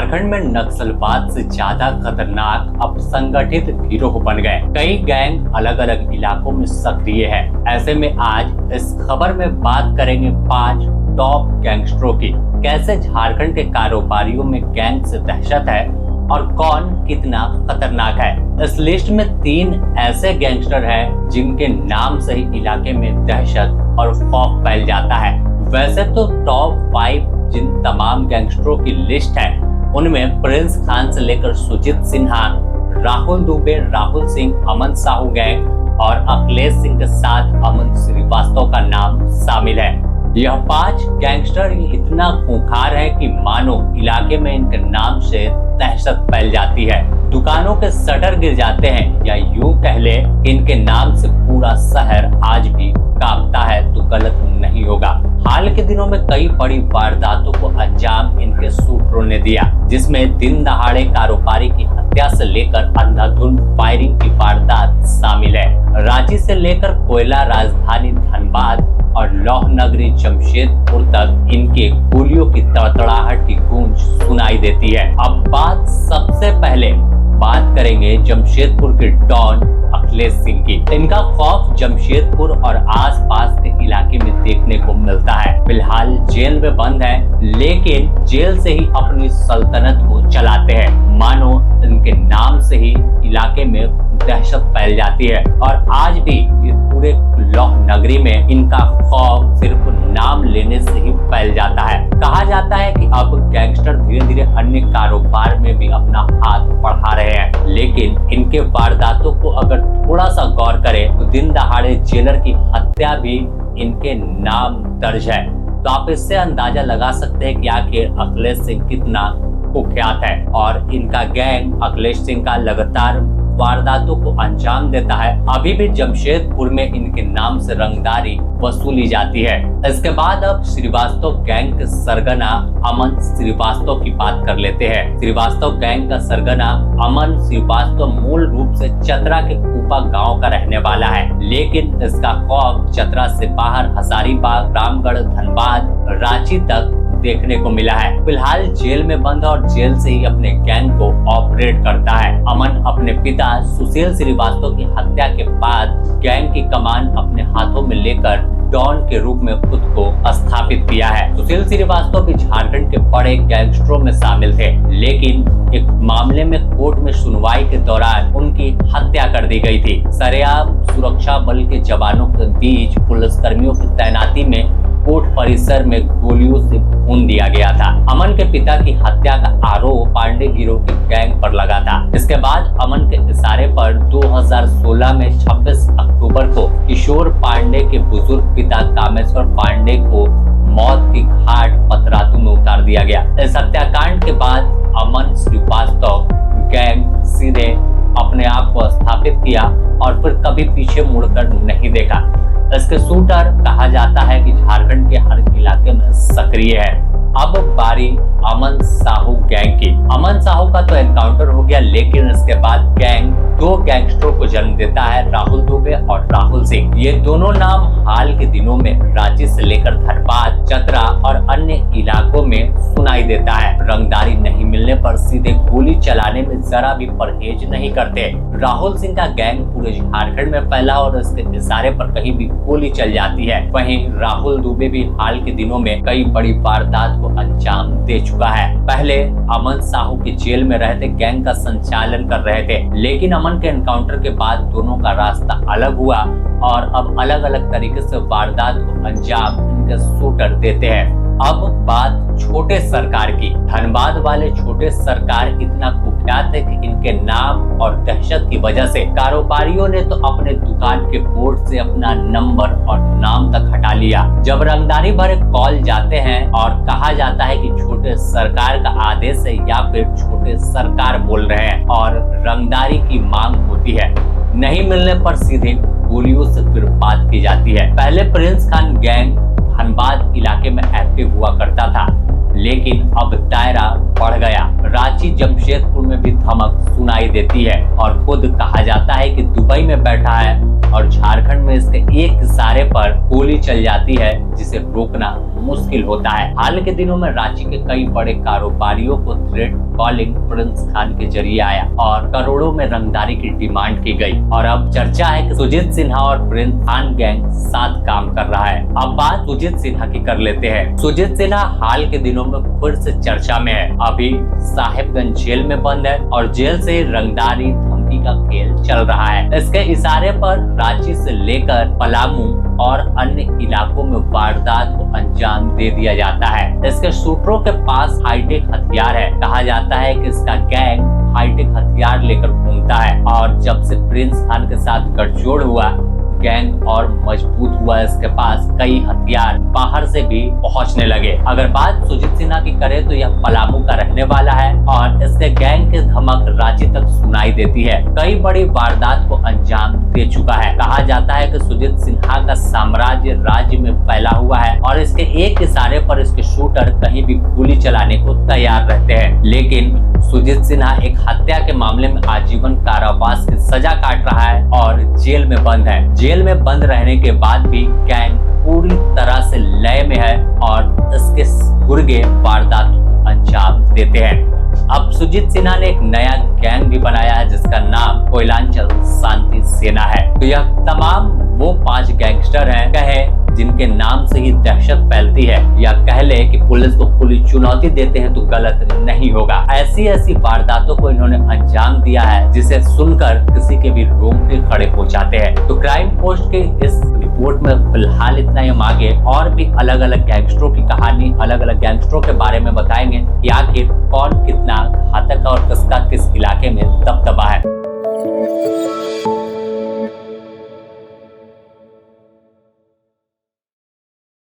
झारखंड में नक्सलवाद से ज्यादा खतरनाक अब संगठित गिरोह बन गए। कई गैंग अलग अलग इलाकों में सक्रिय है। ऐसे में आज इस खबर में बात करेंगे 5 टॉप गैंगस्टरों की। कैसे झारखंड के कारोबारियों में गैंग से दहशत है और कौन कितना खतरनाक है। इस लिस्ट में 3 ऐसे गैंगस्टर हैं जिनके नाम से ही इलाके में दहशत और खौफ फैल जाता है। वैसे तो टॉप 5 जिन तमाम गैंगस्टरों की लिस्ट है उनमें प्रिंस खान से लेकर सुजीत सिन्हा, राहुल दुबे, राहुल सिंह, अमन साहू गैंग और अखिलेश सिंह के साथ अमन श्रीवास्तव का नाम शामिल है। यह 5 गैंगस्टर इतना खूंखार है कि मानो इलाके में इनके नाम से दहशत फैल जाती है। दुकानों के शटर गिर जाते हैं या यूं कह ले इनके नाम से पूरा शहर आज भी कांपता है तो गलत नहीं होगा। हाल के दिनों में कई बड़ी वारदातों को अंजाम इनके सूत्रों ने दिया, जिसमें दिन दहाड़े कारोबारी की हत्या से लेकर अंधाधुंध फायरिंग की वारदात शामिल है। रांची से लेकर कोयला राजधानी धनबाद और लौह नगरी जमशेदपुर तक इनके गोलियों की तड़तड़ाहट की गूंज सुनाई देती है। अब सबसे पहले बात करेंगे जमशेदपुर के डॉन अखिलेश सिंह की। इनका खौफ जमशेदपुर और आसपास के इलाके में देखने को मिलता है। फिलहाल जेल में बंद है, लेकिन जेल से ही अपनी सल्तनत को चलाते हैं। मानो इनके नाम से ही इलाके में दहशत फैल जाती है और आज भी इस पूरे लौह नगरी में इनका खौफ सिर्फ नाम लेने से ही फैल जाता है। कहा जाता है कि अब गैंगस्टर धीरे धीरे अन्य कारोबार में भी अपना हाथ बढ़ा रहे हैं, लेकिन इनके वारदातों को अगर थोड़ा सा गौर करें तो दिन दहाड़े जेलर की हत्या भी इनके नाम दर्ज है। तो आप इससे अंदाजा लगा सकते हैं कि आखिर अखिलेश सिंह कितना कुख्यात है और इनका गैंग अखिलेश सिंह का लगातार वारदातों को अंजाम देता है। अभी भी जमशेदपुर में इनके नाम से रंगदारी वसूली जाती है। इसके बाद अब श्रीवास्तव गैंग के सरगना अमन श्रीवास्तव की बात कर लेते हैं। श्रीवास्तव गैंग का सरगना अमन श्रीवास्तव मूल रूप से चतरा के कूपा गांव का रहने वाला है, लेकिन इसका खौफ चतरा से बाहर हजारीबाग, रामगढ़, धनबाद, रांची तक देखने को मिला है। फिलहाल जेल में बंद और जेल से ही अपने गैंग को ऑपरेट करता है। अमन अपने पिता सुशील श्रीवास्तव की हत्या के बाद गैंग की कमान अपने हाथों में लेकर डॉन के रूप में खुद को स्थापित किया है। सुशील श्रीवास्तव भी झारखंड के बड़े गैंगस्टरों में शामिल थे, लेकिन एक मामले में कोर्ट में सुनवाई के दौरान उनकी हत्या कर दी गई थी। सरेआम सुरक्षा बल के जवानों के बीच पुलिसकर्मियों की तैनाती में कोर्ट परिसर में गोलियों से भून दिया गया था। अमन के पिता की हत्या का आरोप पांडे गिरोह की गैंग पर लगा था। इसके बाद अमन के इशारे पर 2016 में 26 अक्टूबर को किशोर पांडे के बुजुर्ग पिता कामेश्वर पांडे को मौत की घाट पतरातू में उतार दिया गया। इस हत्याकांड के बाद अमन श्रीवास्तव गैंग सीधे अपने आप को स्थापित किया और फिर कभी पीछे मुड़कर नहीं देखा। इसके शूटर कहा जाता है कि झारखंड के हर इलाके में सक्रिय है। अब बारी अमन साहू गैंग की। अमन साहू का तो एनकाउंटर हो गया, लेकिन इसके बाद गैंग 2 गैंगस्टरों को जन्म देता है, राहुल दुबे और राहुल सिंह। ये दोनों नाम हाल के दिनों में रांची से लेकर धनबाद, चतरा और अन्य इलाकों में सुनाई देता है। रंगदारी नहीं मिलने पर सीधे गोली चलाने में जरा भी परहेज नहीं करते। राहुल सिंह का गैंग पूरे झारखंड में फैला और इसके इशारे पर कहीं भी गोली चल जाती है। वहीं राहुल दुबे भी हाल के दिनों में कई बड़ी वारदात को अंजाम दे चुका है। पहले अमन साहू के जेल में रहते गैंग का संचालन कर रहे थे, लेकिन अमन के एनकाउंटर के बाद दोनों का रास्ता अलग हुआ और अब अलग अलग तरीके से वारदात को अंजाम इनके शूटर देते हैं। अब बात छोटे सरकार की। धनबाद वाले छोटे सरकार इतना कुख्यात है कि इनके नाम और दहशत की वजह से कारोबारियों ने तो अपने दुकान के बोर्ड से अपना नंबर और नाम तक हटा लिया। जब रंगदारी भरे कॉल जाते हैं और कहा जाता है कि छोटे सरकार का आदेश है या फिर छोटे सरकार बोल रहे हैं और रंगदारी की मांग होती है, नहीं मिलने पर सीधे गोलियों से फिर बात की जाती है। पहले प्रिंस खान गैंग धनबाद इलाके में एक्टिव हुआ करता था, लेकिन अब दायरा बढ़ गया। रांची जमशेदपुर में भी धमक सुनाई देती है और खुद कहा जाता है कि दुबई में बैठा है और झारखंड में इसके एक इशारे पर गोली चल जाती है जिसे रोकना मुश्किल होता है। हाल के दिनों में रांची के कई बड़े कारोबारियों को थ्रेट कॉलिंग प्रिंस खान के जरिए आया और करोड़ों में रंगदारी की डिमांड की गई और अब चर्चा है कि सुजीत सिन्हा और प्रिंस खान गैंग साथ काम कर रहा है। अब बात सुजीत सिन्हा की कर लेते हैं। सुजीत सिन्हा हाल के दिनों में फिर से चर्चा में है। अभी साहिबगंज जेल में बंद है और जेल से रंगदारी धमकी का खेल चल रहा है। इसके इशारे पर रांची से लेकर पलामू और अन्य इलाकों में वारदात को अंजाम दे दिया जाता है। इसके शूटरों के पास हाईटेक हथियार है। कहा जाता है कि इसका गैंग हाईटेक हथियार लेकर घूमता है और जब से प्रिंस खान के साथ गठजोड़ हुआ गैंग और मजबूत हुआ। इसके पास कई हथियार बाहर से भी पहुंचने लगे। अगर बात सुजीत सिन्हा की करें तो यह पलामू का रहने वाला है और इसके गैंग की धमक रांची तक सुनाई देती है। कई बड़ी वारदात को अंजाम दे चुका है। कहा जाता है कि सुजीत सिन्हा का साम्राज्य राज्य में फैला हुआ है और इसके एक इशारे पर इसके शूटर कहीं भी गोली चलाने को तैयार रहते हैं। लेकिन सुजीत सिन्हा एक हत्या के मामले में आजीवन कारावास की सजा काट रहा है और जेल में बंद है। जेल में बंद रहने के बाद भी गैंग पूरी तरह से लय में है और इसके गुर्गे वारदात अंजाम देते हैं। अब सुजीत सिन्हा ने एक नया गैंग भी बनाया है जिसका नाम कोयलांचल शांति सेना है। तो यह तमाम वो 5 गैंगस्टर हैं कहे जिनके नाम से ही दहशत फैलती है या कह ले कि पुलिस को खुली चुनौती देते हैं तो गलत नहीं होगा। ऐसी वारदातों को इन्होंने अंजाम दिया है जिसे सुनकर किसी के भी रोंगटे खड़े हो जाते हैं। तो क्राइम पोस्ट के इस रिपोर्ट में फिलहाल इतना ही। हम आगे और भी अलग अलग गैंगस्टरों की कहानी, अलग अलग गैंगस्टरों के बारे में बताएंगे कि आखिर कौन कितना घातक और किसका किस इलाके में दबदबा है।